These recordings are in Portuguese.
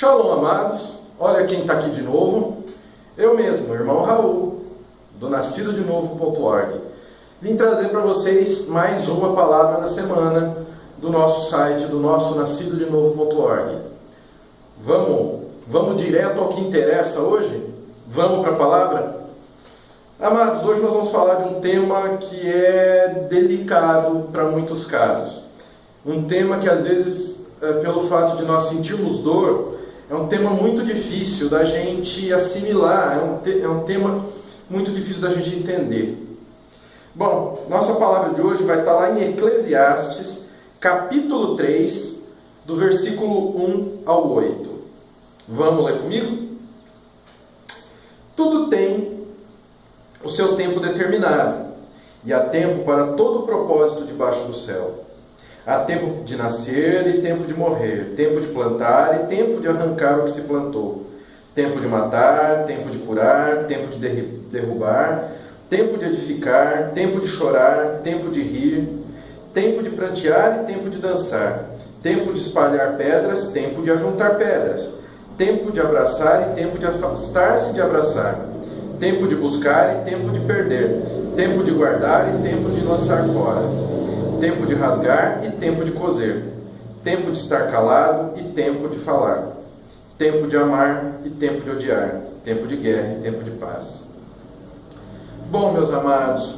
Shalom, amados. Olha quem está aqui de novo. Eu mesmo, o irmão Raul, do nascidodenovo.org. Vim trazer para vocês mais uma palavra da semana do nosso site, do nosso nascidodenovo.org. Vamos direto ao que interessa hoje? Vamos para a palavra? Amados, hoje nós vamos falar de um tema que é delicado para muitos casos. Um tema que às vezes, pelo fato de nós sentirmos dor, é um tema muito difícil da gente assimilar, é um tema muito difícil da gente entender. Bom, nossa palavra de hoje vai estar lá em Eclesiastes, capítulo 3, do versículo 1 ao 8. Vamos ler comigo? Tudo tem o seu tempo determinado, e há tempo para todo propósito debaixo do céu. Há tempo de nascer e tempo de morrer, tempo de plantar e tempo de arrancar o que se plantou, tempo de matar, tempo de curar, tempo de derrubar, tempo de edificar, tempo de chorar, tempo de rir, tempo de prantear e tempo de dançar, tempo de espalhar pedras, tempo de ajuntar pedras, tempo de abraçar e tempo de afastar-se de abraçar, tempo de buscar e tempo de perder, tempo de guardar e tempo de lançar fora, tempo de rasgar e tempo de coser, tempo de estar calado e tempo de falar, tempo de amar e tempo de odiar, tempo de guerra e tempo de paz. Bom, meus amados,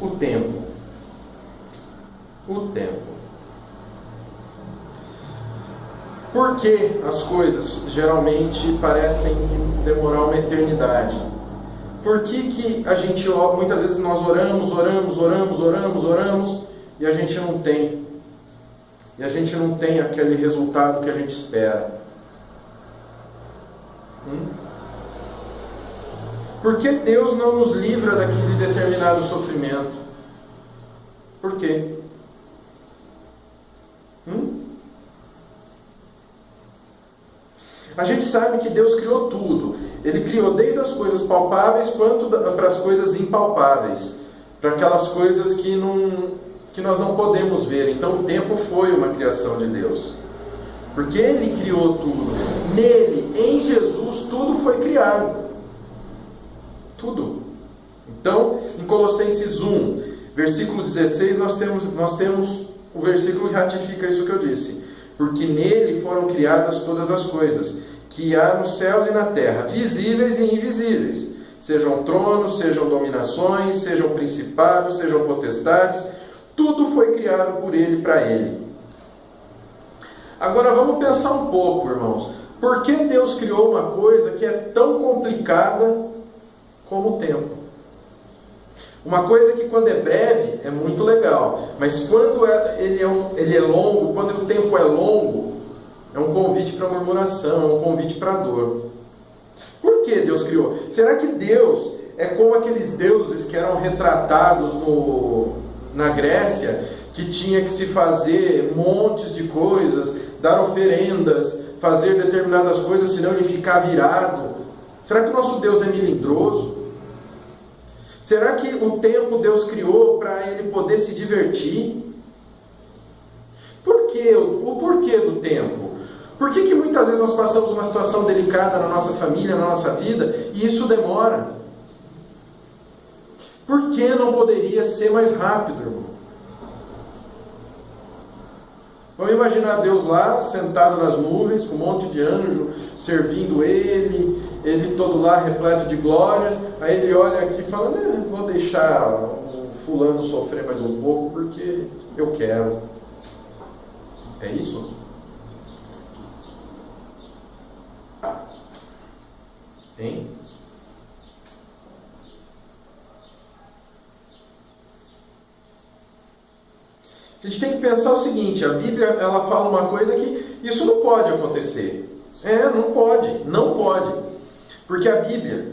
o tempo. Por que as coisas geralmente parecem demorar uma eternidade? Por que a gente, muitas vezes nós oramos, e a gente não tem. E a gente não tem aquele resultado que a gente espera. Por que Deus não nos livra daquele determinado sofrimento? Por quê? A gente sabe que Deus criou tudo. Ele criou desde as coisas palpáveis quanto para as coisas impalpáveis. Para aquelas coisas que nós não podemos ver. Então o tempo foi uma criação de Deus. Porque Ele criou tudo. Nele, em Jesus, tudo foi criado. Tudo. Então, em Colossenses 1, versículo 16, nós temos o versículo que ratifica isso que eu disse. Porque nele foram criadas todas as coisas, que há nos céus e na terra, visíveis e invisíveis. Sejam tronos, sejam dominações, sejam principados, sejam potestades. Tudo foi criado por Ele e para Ele. Agora vamos pensar um pouco, irmãos. Por que Deus criou uma coisa que é tão complicada como o tempo? Uma coisa que quando é breve é muito legal, mas quando ele é longo, quando o tempo é longo, é um convite para murmuração, é um convite para dor. Por que Deus criou? Será que Deus é como aqueles deuses que eram retratados na Grécia, que tinha que se fazer montes de coisas, dar oferendas, fazer determinadas coisas, senão ele ficar virado? Será que o nosso Deus é melindroso? Será que o tempo Deus criou para ele poder se divertir? Por quê? O porquê do tempo? Por que muitas vezes nós passamos uma situação delicada na nossa família, na nossa vida, e isso demora? Por que não poderia ser mais rápido, irmão? Vamos imaginar Deus lá, sentado nas nuvens, com um monte de anjo servindo Ele todo lá repleto de glórias. Aí Ele olha aqui e fala, vou deixar o fulano sofrer mais um pouco, porque eu quero. É isso? Hein? A gente tem que pensar o seguinte, a Bíblia ela fala uma coisa que isso não pode acontecer. Não pode. Porque a Bíblia,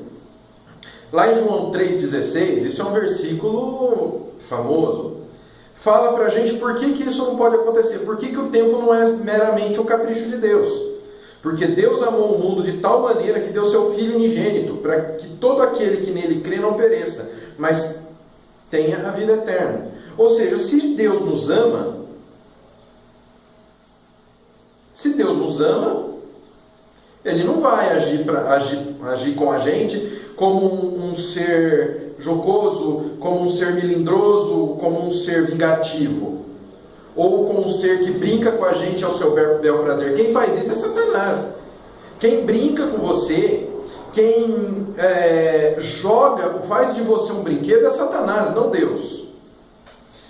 lá em João 3,16, isso é um versículo famoso, fala pra gente por que isso não pode acontecer, por que o tempo não é meramente o capricho de Deus. Porque Deus amou o mundo de tal maneira que deu seu Filho unigênito, para que todo aquele que nele crê não pereça, mas tenha a vida eterna. Ou seja, se Deus nos ama, Ele não vai agir com a gente como um ser jocoso, como um ser melindroso, como um ser vingativo, ou como um ser que brinca com a gente ao seu bel prazer. Quem faz isso é Satanás. Quem brinca com você, quem faz de você um brinquedo é Satanás, não Deus.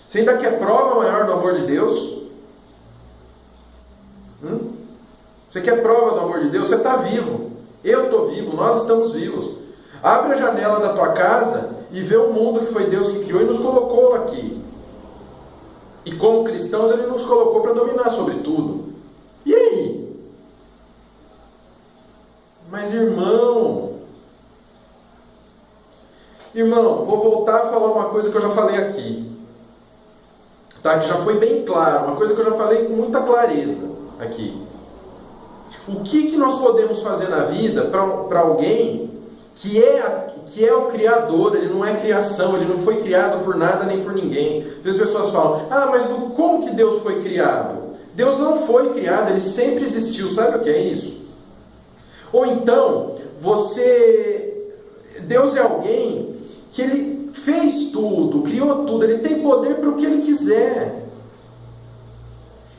Você ainda quer prova maior do amor de Deus? Você quer prova do amor de Deus? Você está vivo. Eu estou vivo, nós estamos vivos. Abre a janela da tua casa e vê o mundo que foi Deus que criou e nos colocou aqui. E como cristãos Ele nos colocou para dominar sobre tudo. E aí? Mas irmão, vou voltar a falar uma coisa que eu já falei aqui. Tá? Que já foi bem claro, uma coisa que eu já falei com muita clareza aqui. O que nós podemos fazer na vida para alguém que é o Criador? Ele não é criação, ele não foi criado por nada nem por ninguém. As pessoas falam, mas como que Deus foi criado? Deus não foi criado, ele sempre existiu. Sabe o que é isso? Ou então, Deus é alguém que ele fez tudo, criou tudo, ele tem poder para o que ele quiser.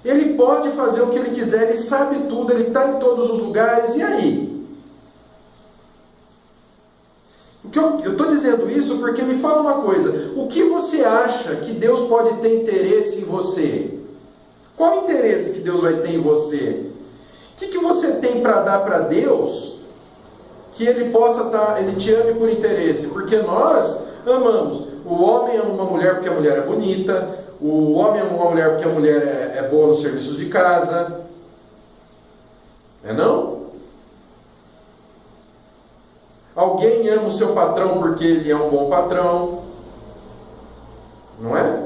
Ele pode fazer o que ele quiser, ele sabe tudo, ele está em todos os lugares, e aí? Eu estou dizendo isso porque me fala uma coisa, o que você acha que Deus pode ter interesse em você? Qual o interesse que Deus vai ter em você? O que você tem para dar para Deus que Ele Ele te ame por interesse? Porque nós amamos. O homem ama uma mulher porque a mulher é bonita, o homem ama uma mulher porque a mulher é boa nos serviços de casa. Não? Alguém ama o seu patrão porque ele é um bom patrão. Não é?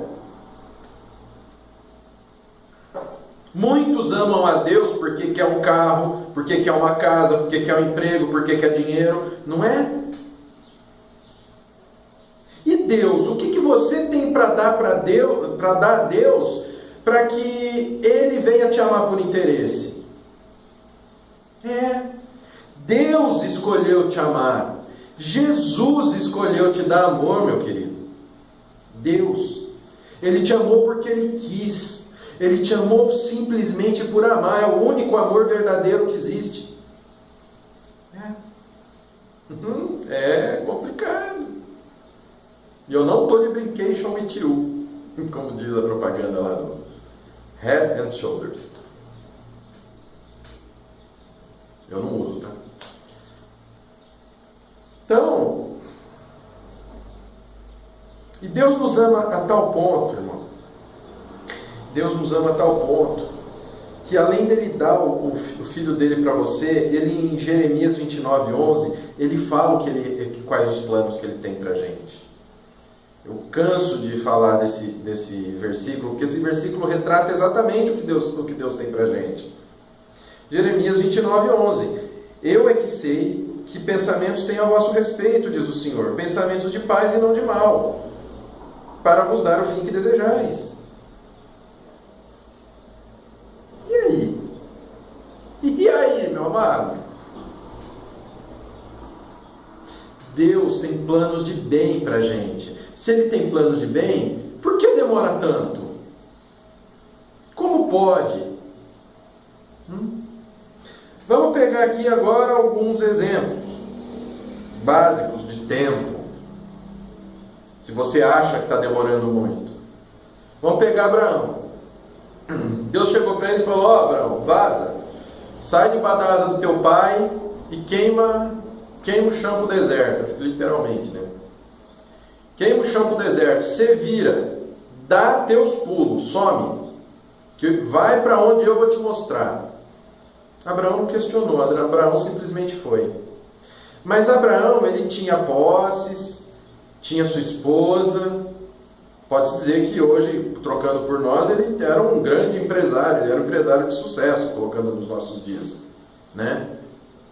Muitos amam a Deus porque quer um carro, porque quer uma casa, porque quer um emprego, porque quer dinheiro. Não é? E Deus, o que você tem para dar a Deus, para que Ele venha te amar por interesse? Deus escolheu te amar. Jesus escolheu te dar amor, meu querido. Deus. Ele te amou porque Ele quis. Ele te amou simplesmente por amar. É o único amor verdadeiro que existe. É complicado. E eu não estou de brincation with you, como diz a propaganda lá do Head and Shoulders. Eu não uso, tá? Então, e Deus nos ama a tal ponto, irmão. Deus nos ama a tal ponto que além dele dar o filho dele para você, ele em Jeremias 29:11, ele fala quais os planos que ele tem para a gente. Eu canso de falar desse versículo, porque esse versículo retrata exatamente o que Deus tem para a gente. Jeremias 29:11. Eu é que sei que pensamentos tenho a vosso respeito, diz o Senhor, pensamentos de paz e não de mal, para vos dar o fim que desejais. E aí? E aí, meu amado? Deus tem planos de bem para a gente. Se Ele tem planos de bem, por que demora tanto? Como pode? Vamos pegar aqui agora alguns exemplos básicos de tempo. Se você acha que está demorando muito. Vamos pegar Abraão. Deus chegou para ele e falou: Abraão, vaza, sai debaixo da asa do teu pai e queima o chão do deserto, literalmente, né? Queima o chão do deserto, se vira, dá teus pulos, some, que vai para onde eu vou te mostrar. Abraão não questionou, Abraão simplesmente foi. Mas Abraão, ele tinha posses, tinha sua esposa. Pode-se dizer que hoje, trocando por nós, ele era um grande empresário, ele era um empresário de sucesso, colocando nos nossos dias, né?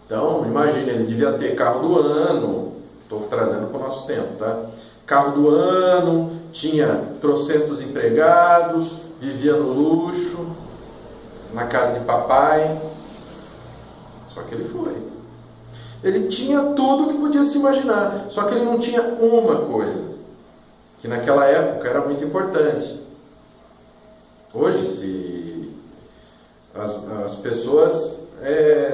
Então, imagina, ele devia ter carro do ano, estou trazendo para o nosso tempo, tá? Carro do ano, tinha trocentos empregados, vivia no luxo, na casa de papai. Só que ele foi. Ele tinha tudo que podia se imaginar, só que ele não tinha uma coisa, que naquela época era muito importante. Hoje, se as pessoas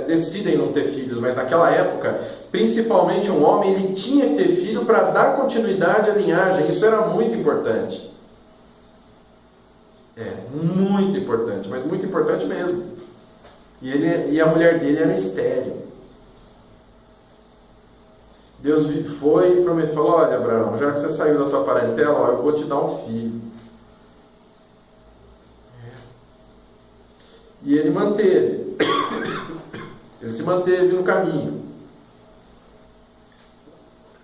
decidem não ter filhos, mas naquela época, principalmente um homem, ele tinha que ter filho para dar continuidade à linhagem. Isso era muito importante. Muito importante, mas muito importante mesmo. E a mulher dele era estéril. Deus foi e prometeu, falou: olha, Abraão, já que você saiu da tua parentela, eu vou te dar um filho. E ele manteve. Ele se manteve no caminho.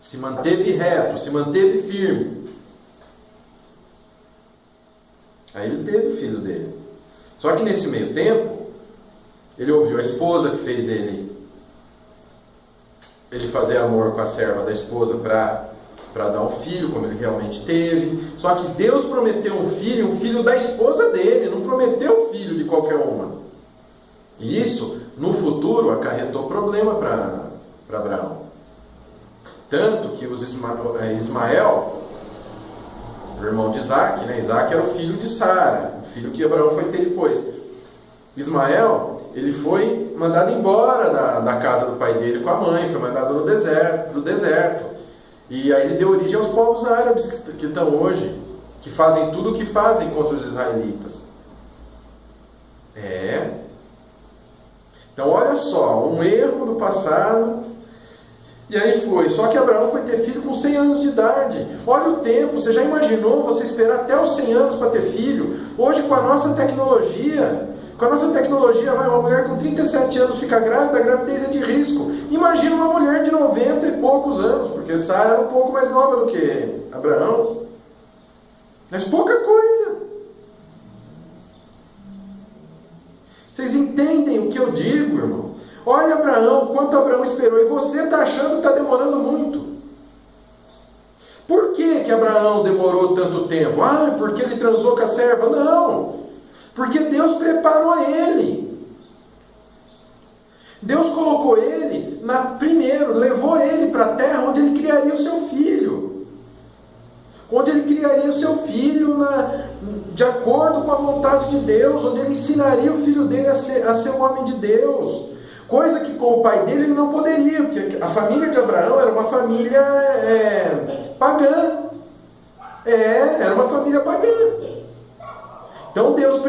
Se manteve reto, se manteve firme. Aí ele teve o filho dele. Só que nesse meio tempo, ele ouviu a esposa que fez ele fazer amor com a serva da esposa para dar um filho, como ele realmente teve. Só que Deus prometeu um filho da esposa dele, não prometeu o filho de qualquer uma. E isso, no futuro, acarretou problema para Abraão. Tanto que Ismael, o irmão de Isaac, né? Isaac era o filho de Sara, o filho que Abraão foi ter depois. Ismael, ele foi mandado embora da casa do pai dele com a mãe, foi mandado do deserto. E aí ele deu origem aos povos árabes que estão hoje, que fazem tudo o que fazem contra os israelitas. Então olha só, um erro do passado. E aí foi. Só que Abraão foi ter filho com 100 anos de idade. Olha o tempo. Você já imaginou você esperar até os 100 anos para ter filho? Hoje, com a nossa tecnologia, vai uma mulher com 37 anos fica grávida, a gravidez é de risco. Imagina uma mulher de 90 e poucos anos, porque Sara era um pouco mais nova do que Abraão. Mas pouca coisa. Vocês entendem o que eu digo, irmão? Olha Abraão, quanto Abraão esperou, e você está achando que está demorando muito. Por que Abraão demorou tanto tempo? Porque ele transou com a serva? Não, porque Deus preparou ele. Deus colocou ele, primeiro, levou ele para a terra onde ele criaria o seu filho. Onde ele criaria o seu filho de acordo com a vontade de Deus, onde ele ensinaria o filho dele a ser um homem de Deus. Coisa que com o pai dele ele não poderia, porque a família de Abraão era uma família pagã. Era uma família pagã. Então Deus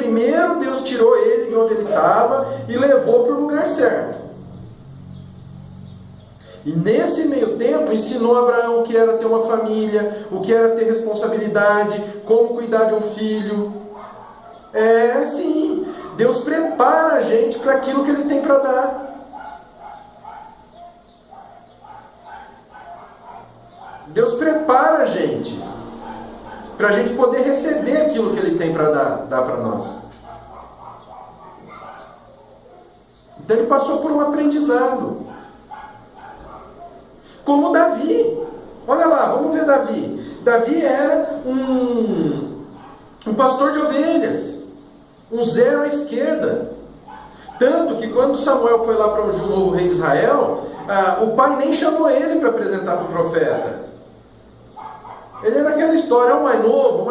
tirou ele de onde ele estava e levou para o lugar certo. E nesse meio tempo ensinou a Abraão o que era ter uma família, o que era ter responsabilidade, como cuidar de um filho. Sim, Deus prepara a gente para aquilo que Ele tem para dar. Deus prepara a gente para a gente poder receber aquilo que Ele tem para dar para nós. Então Ele passou por um aprendizado. Como Davi. Olha lá, vamos ver Davi. Davi era um pastor de ovelhas. Um zero à esquerda. Tanto que quando Samuel foi lá para ungir o novo rei de Israel, o pai nem chamou ele para apresentar para o profeta. Ele era aquela história, o mais novo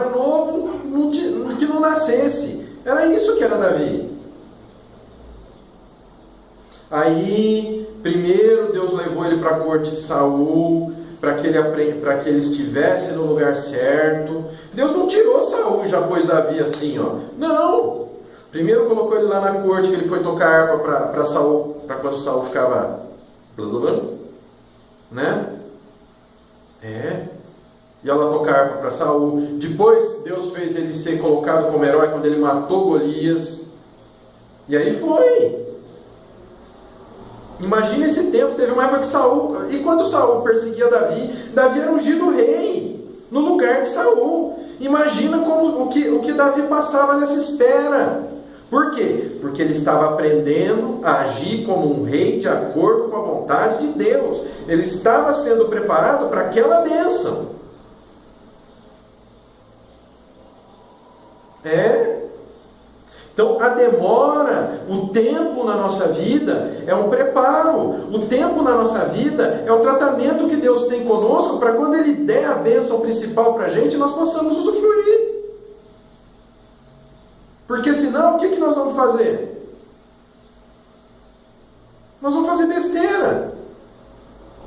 que não nascesse. Era isso que era Davi. Aí, primeiro Deus levou ele para a corte de Saul, para que ele estivesse no lugar certo. Deus não tirou Saul e já pôs Davi assim, ó. Não! Primeiro colocou ele lá na corte, que ele foi tocar harpa para Saul, para quando Saul ficava, né? Ia lá tocar harpa para Saul. Depois Deus fez ele ser colocado como herói quando ele matou Golias. E aí foi. Imagina esse tempo, teve uma época que Saul, e quando Saul perseguia Davi era ungido rei no lugar de Saul. Imagina o que Davi passava nessa espera. Por quê? Porque ele estava aprendendo a agir como um rei de acordo com a vontade de Deus. Ele estava sendo preparado para aquela bênção. Então, a demora, o tempo na nossa vida é um preparo. O tempo na nossa vida é o tratamento que Deus tem conosco para quando Ele der a bênção principal para a gente, nós possamos usufruir. Porque senão, o que nós vamos fazer? Nós vamos fazer besteira.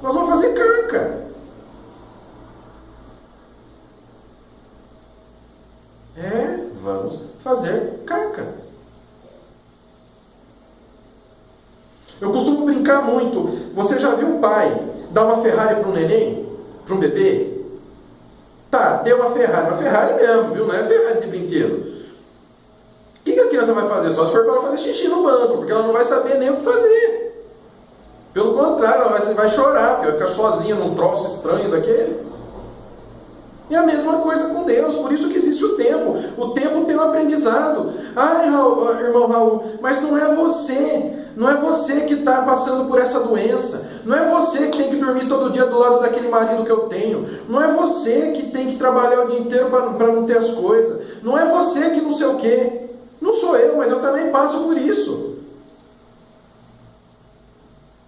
Nós vamos fazer caca. Vamos fazer caca. Eu costumo brincar muito. Você já viu um pai dar uma Ferrari para um neném? Para um bebê? Tá, deu uma Ferrari mesmo, viu? Não é Ferrari de brinquedo. O que a criança vai fazer? Só se for para ela fazer xixi no banco, porque ela não vai saber nem o que fazer. Pelo contrário, ela vai chorar, porque vai ficar sozinha num troço estranho daquele. E a mesma coisa com Deus, por isso que existe o tempo. O tempo tem um aprendizado. Ai, irmão Raul, mas não é você. Não é você que está passando por essa doença. Não é você que tem que dormir todo dia do lado daquele marido que eu tenho. Não é você que tem que trabalhar o dia inteiro para não ter as coisas. Não é você que não sei o quê. Não sou eu, mas eu também passo por isso.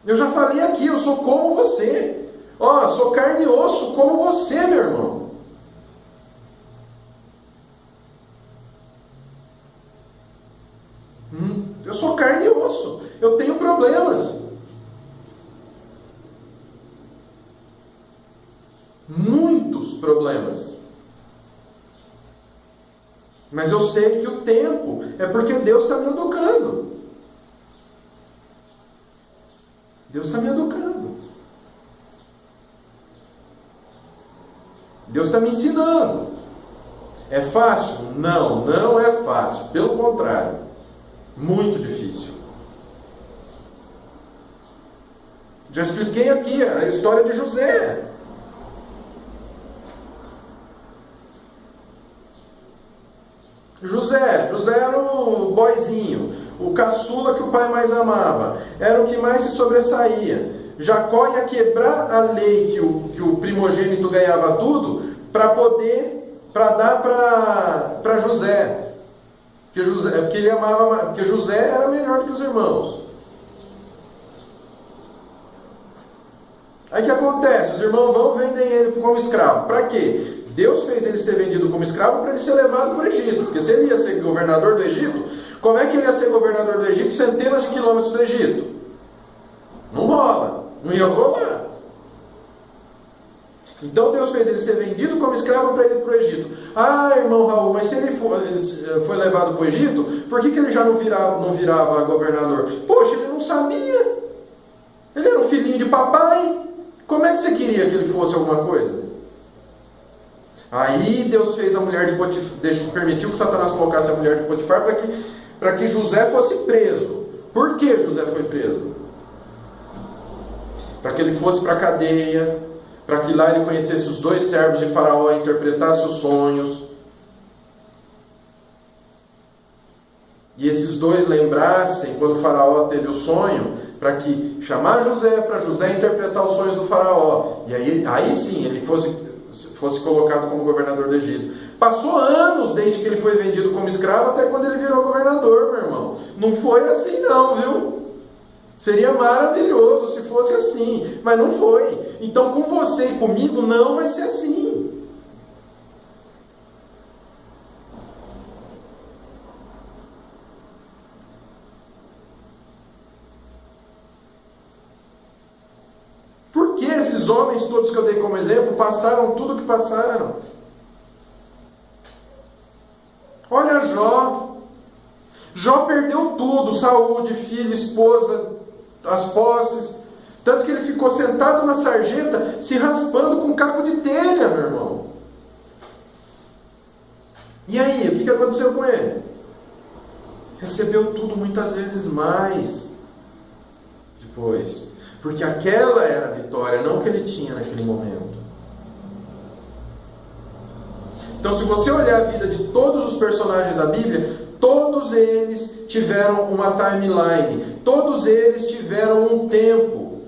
Eu já falei aqui, eu sou como você. Ó, sou carne e osso como você, meu irmão. Eu sou carne e osso. Eu tenho problemas. Muitos problemas. Mas eu sei que o tempo é porque Deus está me educando. Deus está me educando. Deus está me ensinando. É fácil? Não, não é fácil. Pelo contrário. Muito difícil. Já expliquei aqui a história de José. José era o boizinho, o caçula que o pai mais amava, era o que mais se sobressaía. Jacó ia quebrar a lei que o primogênito ganhava tudo para dar para José. Porque ele amava, porque José era melhor do que os irmãos. Aí o que acontece? Os irmãos vão e vendem ele como escravo. Para quê? Deus fez ele ser vendido como escravo para ele ser levado para o Egito. Porque se ele ia ser governador do Egito, como é que ele ia ser governador do Egito centenas de quilômetros do Egito? Não rola. Não ia rolar. Então Deus fez ele ser vendido como escravo para ele ir para o Egito. Ah, irmão Raul, mas se ele foi levado para o Egito, por que ele já não virava governador? Poxa, ele não sabia. Ele era um filhinho de papai. Como é que você queria que ele fosse alguma coisa? Aí Deus fez a mulher de Potifar, permitiu que Satanás colocasse a mulher de Potifar para que José fosse preso. Por que José foi preso? Para que ele fosse para a cadeia, para que lá ele conhecesse os dois servos de Faraó, interpretasse os sonhos. E esses dois lembrassem quando o Faraó teve o sonho, para que chamar José, para José interpretar os sonhos do Faraó. E aí sim ele fosse colocado como governador do Egito. Passou anos desde que ele foi vendido como escravo até quando ele virou governador, meu irmão. Não foi assim não, viu? Seria maravilhoso se fosse assim, mas não foi. Então com você e comigo não vai ser assim. Por que esses homens todos que eu dei como exemplo passaram tudo o que passaram? Olha Jó. Jó perdeu tudo, saúde, filho, esposa, as posses, tanto que ele ficou sentado na sarjeta se raspando com um caco de telha, meu irmão. E aí, o que aconteceu com ele? Recebeu tudo muitas vezes mais depois, porque aquela era a vitória, não que ele tinha naquele momento. Então, se você olhar a vida de todos os personagens da Bíblia, todos eles tiveram uma timeline. Todos eles tiveram um tempo.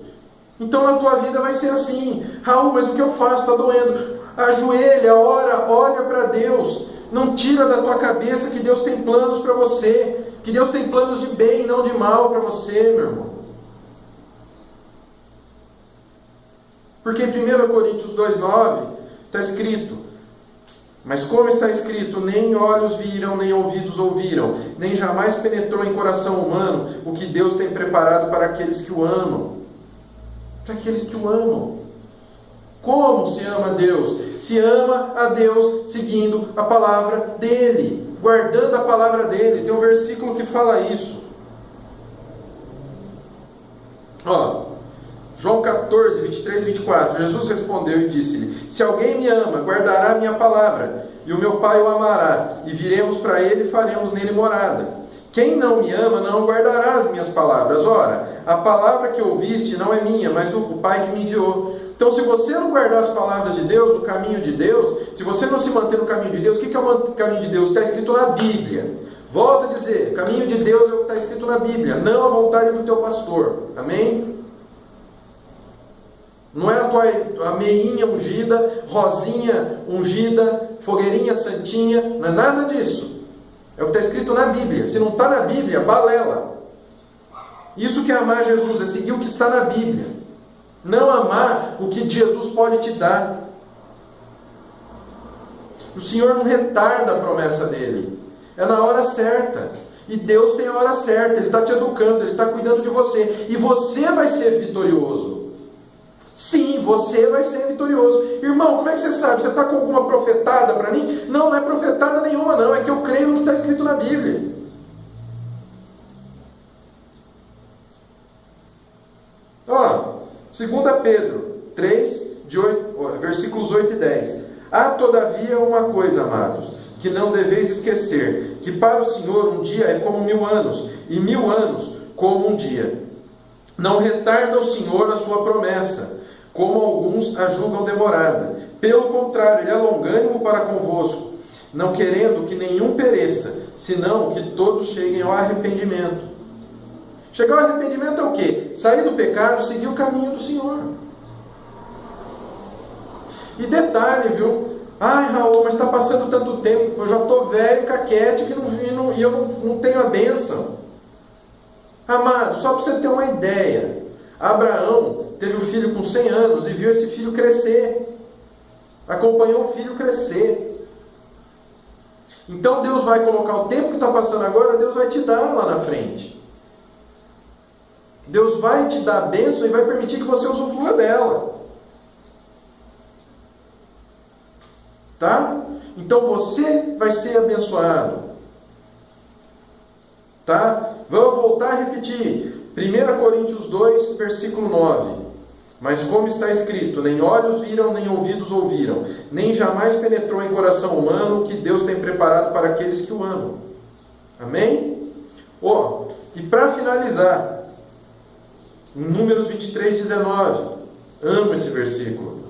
Então na tua vida vai ser assim. Raul, mas o que eu faço? Está doendo. Ajoelha, ora, olha para Deus. Não tira da tua cabeça que Deus tem planos para você, que Deus tem planos de bem, não de mal para você, meu irmão. Porque em 1 Coríntios 2,9 está escrito: mas como está escrito, nem olhos viram, nem ouvidos ouviram, nem jamais penetrou em coração humano o que Deus tem preparado para aqueles que o amam. Para aqueles que o amam. Como se ama a Deus? Se ama a Deus seguindo a palavra dEle, guardando a palavra dEle. Tem um versículo que fala isso. João 14, 23 e 24. Jesus respondeu e disse-lhe: se alguém me ama, guardará a minha palavra, e o meu Pai o amará, e viremos para ele e faremos nele morada. Quem não me ama, não guardará as minhas palavras. Ora, a palavra que ouviste não é minha, mas o Pai que me enviou. Então, se você não guardar as palavras de Deus, o caminho de Deus, se você não se manter no caminho de Deus, o que é o caminho de Deus? Está escrito na Bíblia. Volto a dizer, o caminho de Deus é o que está escrito na Bíblia, não a vontade do teu pastor. Amém? Não é a meinha ungida, rosinha ungida, fogueirinha santinha, não é nada disso. É o que está escrito na Bíblia. Se não está na Bíblia, balela. Isso que é amar Jesus, é seguir o que está na Bíblia. Não amar o que Jesus pode te dar. O Senhor não retarda a promessa dele. É na hora certa. E Deus tem a hora certa. Ele está te educando, Ele está cuidando de você. E você vai ser vitorioso. Sim, você vai ser vitorioso. Irmão, como é que você sabe? Você está com alguma profetada para mim? Não, não é profetada nenhuma não. É que eu creio no que está escrito na Bíblia. Ó, 2 Pedro 3, versículos 8 e 10. Há todavia uma coisa, amados, que não deveis esquecer, que para o Senhor um dia é como 1000 anos, e 1000 anos como um dia. Não retarda o Senhor a sua promessa, como alguns a julgam demorada. Pelo contrário, Ele é longânimo para convosco, não querendo que nenhum pereça, senão que todos cheguem ao arrependimento. Chegar ao arrependimento é o quê? Sair do pecado, seguir o caminho do Senhor. E detalhe, viu? Ai, Raul, mas está passando tanto tempo, eu já estou velho, caquete, e eu não tenho a bênção. Amado, só para você ter uma ideia, Abraão teve um filho com 100 anos e viu esse filho crescer. Acompanhou o filho crescer. Então Deus vai colocar o tempo que está passando agora, Deus vai te dar lá na frente. Deus vai te dar a bênção e vai permitir que você usufrua dela. Tá? Então você vai ser abençoado. Tá? Vamos voltar a repetir. 1 Coríntios 2, versículo 9. Mas como está escrito, nem olhos viram, nem ouvidos ouviram, nem jamais penetrou em coração humano o que Deus tem preparado para aqueles que o amam. Amém? E para finalizar, em Números 23, 19. Amo esse versículo.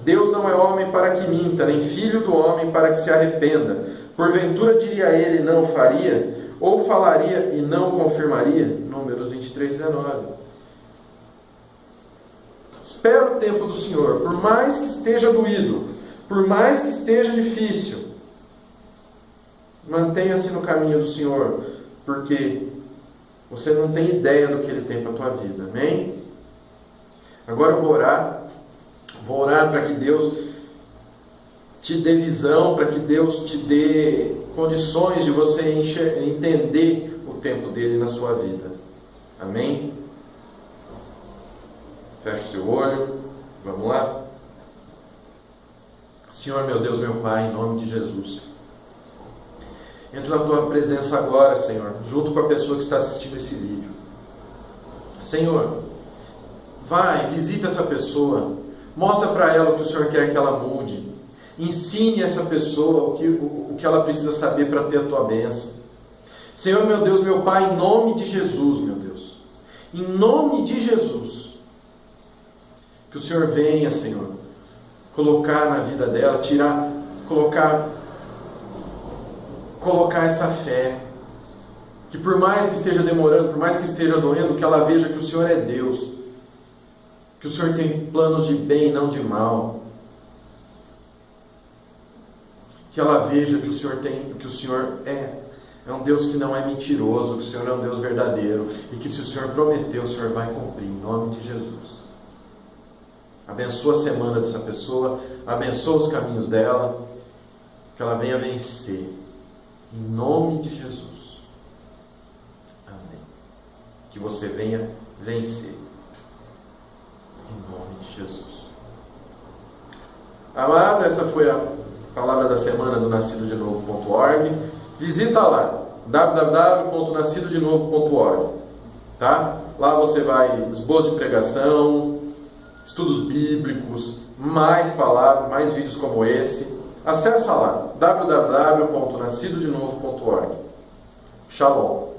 Deus não é homem para que minta, nem filho do homem para que se arrependa. Porventura diria ele, não faria? Ou falaria e não confirmaria? Números 23, 19. Espera o tempo do Senhor, por mais que esteja doído, por mais que esteja difícil, mantenha-se no caminho do Senhor, porque você não tem ideia do que Ele tem para a tua vida. Amém? Agora eu vou orar para que Deus te dê visão, para que Deus te dê condições de você entender o tempo dele na sua vida. Amém? Feche o seu olho. Vamos lá? Senhor, meu Deus, meu Pai, em nome de Jesus, entro na tua presença agora, Senhor, junto com a pessoa que está assistindo esse vídeo. Senhor, vai, visita essa pessoa, mostra para ela o que o Senhor quer que ela mude, ensine essa pessoa o que ela precisa saber para ter a tua bênção. Senhor, meu Deus, meu Pai, em nome de Jesus, meu Deus, em nome de Jesus, que o Senhor venha, Senhor, colocar na vida dela, colocar essa fé, que por mais que esteja demorando, por mais que esteja doendo, que ela veja que o Senhor é Deus, que o Senhor tem planos de bem, não de mal. Que ela veja que o Senhor é um Deus que não é mentiroso, que o Senhor é um Deus verdadeiro e que se o Senhor prometeu, o Senhor vai cumprir, em nome de Jesus. Abençoa a semana dessa pessoa, abençoa os caminhos dela, que ela venha vencer, em nome de Jesus. Amém. Que você venha vencer, em nome de Jesus. Amado, essa foi a palavra da semana do nascidodenovo.org. Visita lá, www.nascidodenovo.org, tá? Lá você vai, esboço de pregação, estudos bíblicos, mais palavras, mais vídeos como esse. Acessa lá, www.nascidodenovo.org. Shalom.